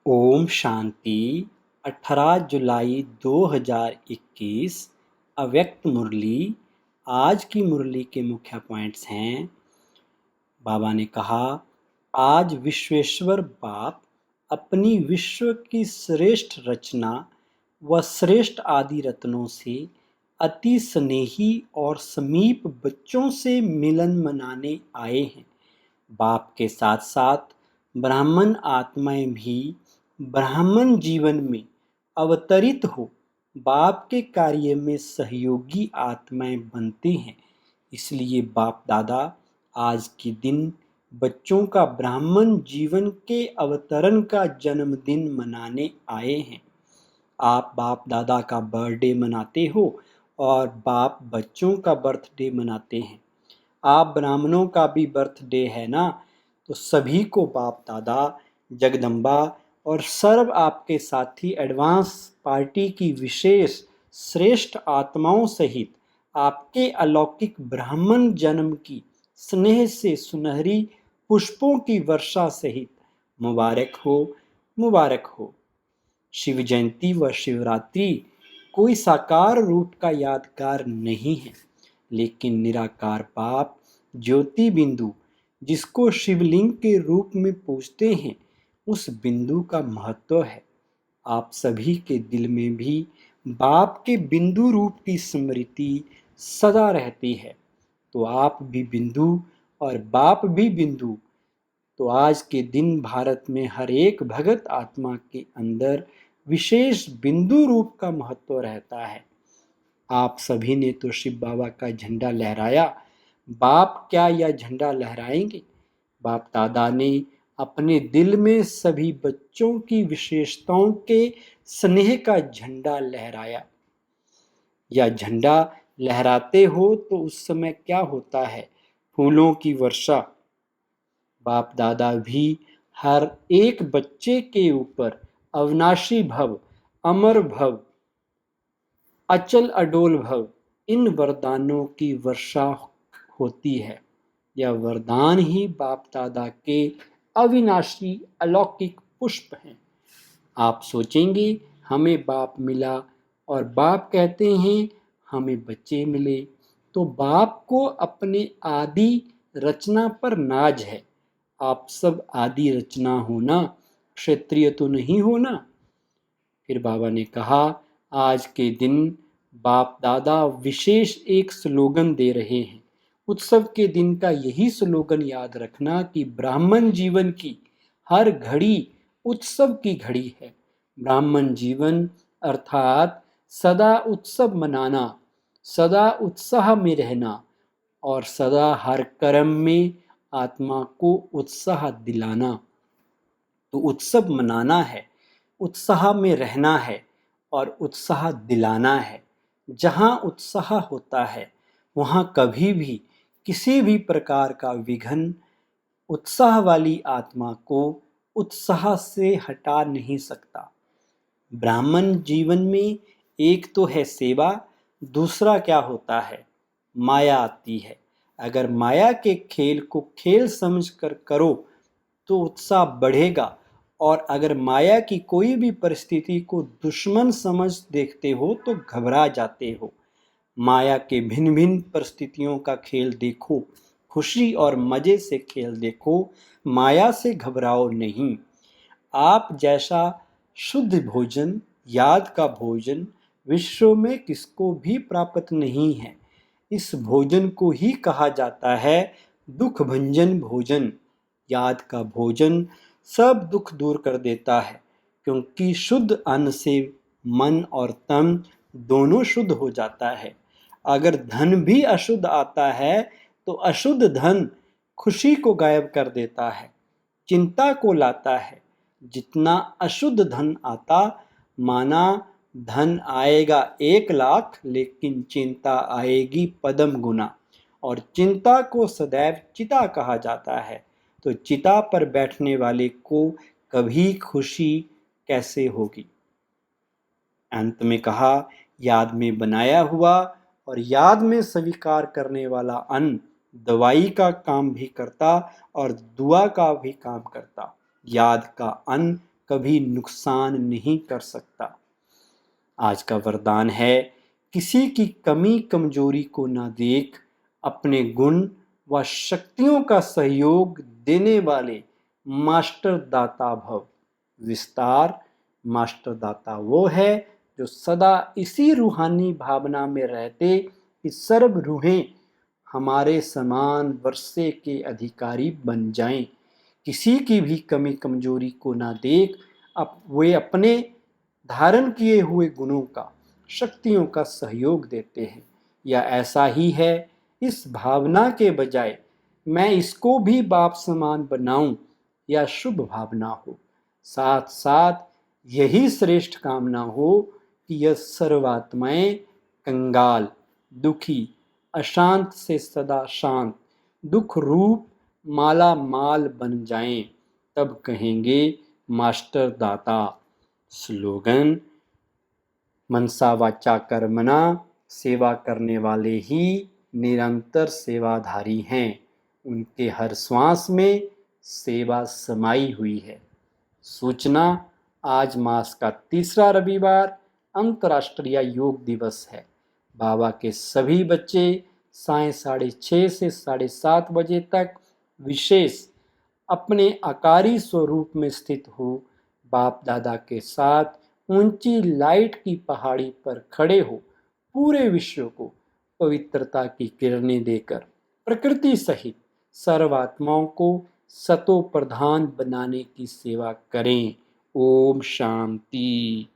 ओम शांति। 18 जुलाई 2021 अव्यक्त मुरली। आज की मुरली के मुख्य पॉइंट्स हैं। बाबा ने कहा, आज विश्वेश्वर बाप अपनी विश्व की श्रेष्ठ रचना व श्रेष्ठ आदि रत्नों से अति स्नेही और समीप बच्चों से मिलन मनाने आए हैं। बाप के साथ साथ ब्राह्मण आत्माएं भी ब्राह्मण जीवन में अवतरित हो बाप के कार्य में सहयोगी आत्माएं बनते हैं। इसलिए बाप दादा आज के दिन बच्चों का ब्राह्मण जीवन के अवतरण का जन्मदिन मनाने आए हैं। आप बाप दादा का बर्थडे मनाते हो और बाप बच्चों का बर्थडे मनाते हैं। आप ब्राह्मणों का भी बर्थडे है ना, तो सभी को बाप दादा, जगदम्बा और सर्व आपके साथी एडवांस पार्टी की विशेष श्रेष्ठ आत्माओं सहित आपके अलौकिक ब्राह्मण जन्म की स्नेह से सुनहरी पुष्पों की वर्षा सहित मुबारक हो, मुबारक हो। शिव जयंती व शिवरात्रि कोई साकार रूप का यादगार नहीं है, लेकिन निराकार बाप ज्योति बिंदु जिसको शिवलिंग के रूप में पूजते हैं, उस बिंदु का महत्व है। आप सभी के दिल में भी बाप के बिंदु रूप की स्मृति सदा रहती है। तो आप भी बिंदु और बाप भी बिंदु। तो आज के दिन भारत में हर एक भगत आत्मा के अंदर विशेष बिंदु रूप का महत्व रहता है। आप सभी ने तो शिव बाबा का झंडा लहराया, बाप क्या यह झंडा लहराएंगे? बाप दादा ने अपने दिल में सभी बच्चों की विशेषताओं के स्नेह का झंडा लहराया। यह झंडा लहराते हो तो उस समय क्या होता है? फूलों की वर्षा। बाप दादा भी हर एक बच्चे के ऊपर अविनाशी भव, अमर भव, अचल अडोल भव, इन वरदानों की वर्षा होती है। यह वरदान ही बाप दादा के अविनाशी अलौकिक पुष्प हैं। आप सोचेंगे हमें बाप मिला और बाप कहते हैं हमें बच्चे मिले, तो बाप को अपने आदि रचना पर नाज है। आप सब आदि रचना हो ना, क्षत्रिय तो नहीं हो ना। फिर बाबा ने कहा, आज के दिन बाप दादा विशेष एक स्लोगन दे रहे हैं। उत्सव के दिन का यही स्लोगन याद रखना कि ब्राह्मण जीवन की हर घड़ी उत्सव की घड़ी है। ब्राह्मण जीवन अर्थात सदा उत्सव मनाना, सदा उत्साह में रहना और सदा हर कर्म में आत्मा को उत्साह दिलाना। तो उत्सव मनाना है, उत्साह में रहना है और उत्साह दिलाना है। जहाँ उत्साह होता है वहाँ कभी भी किसी भी प्रकार का विघ्न उत्साह वाली आत्मा को उत्साह से हटा नहीं सकता। ब्राह्मण जीवन में एक तो है सेवा, दूसरा क्या होता है? माया आती है। अगर माया के खेल को खेल समझकर करो तो उत्साह बढ़ेगा, और अगर माया की कोई भी परिस्थिति को दुश्मन समझ देखते हो तो घबरा जाते हो। माया के भिन्न भिन्न परिस्थितियों का खेल देखो, खुशी और मजे से खेल देखो, माया से घबराओ नहीं। आप जैसा शुद्ध भोजन, याद का भोजन विश्व में किसको भी प्राप्त नहीं है। इस भोजन को ही कहा जाता है दुख भंजन भोजन। याद का भोजन सब दुख दूर कर देता है, क्योंकि शुद्ध अन्न से मन और तन दोनों शुद्ध हो जाता है। अगर धन भी अशुद्ध आता है तो अशुद्ध धन खुशी को गायब कर देता है, चिंता को लाता है। जितना अशुद्ध धन आता, माना धन आएगा 1 लाख लेकिन चिंता आएगी पदम गुना, और चिंता को सदैव चिता कहा जाता है। तो चिता पर बैठने वाले को कभी खुशी कैसे होगी? अंत में कहा, याद में बनाया हुआ और याद में स्वीकार करने वाला अन्न दवाई का काम भी करता और दुआ का भी काम करता। याद का अन्न कभी नुकसान नहीं कर सकता। आज का वरदान है, किसी की कमी कमजोरी को न देख अपने गुण व शक्तियों का सहयोग देने वाले मास्टर दाता भव। विस्तार, मास्टर दाता वो है जो सदा इसी रूहानी भावना में रहते कि सर्व रूहें हमारे समान वर्षे के अधिकारी बन जाएं। किसी की भी कमी कमजोरी को ना देख अब वे अपने धारण किए हुए गुणों का, शक्तियों का सहयोग देते हैं। या ऐसा ही है, इस भावना के बजाय मैं इसको भी बाप समान बनाऊं, या शुभ भावना हो। साथ साथ यही श्रेष्ठ कामना हो कि यह सर्वात्माएं कंगाल, दुखी, अशांत से सदा शांत, दुख रूप माला माल बन जाएं। तब कहेंगे मास्टर दाता। स्लोगन, मनसा वाचा कर्मणा, सेवा करने वाले ही निरंतर सेवाधारी हैं। उनके हर श्वास में सेवा समाई हुई है। सूचना, आज मास का तीसरा रविवार अंतर्राष्ट्रीय योग दिवस है। बाबा के सभी बच्चे सायं 6:30 से 7:30 बजे तक विशेष अपने आकारी स्वरूप में स्थित हो बाप दादा के साथ ऊंची लाइट की पहाड़ी पर खड़े हो पूरे विश्व को पवित्रता की किरणें देकर प्रकृति सहित सर्वात्माओं को सतो प्रधान बनाने की सेवा करें। ओम शांति।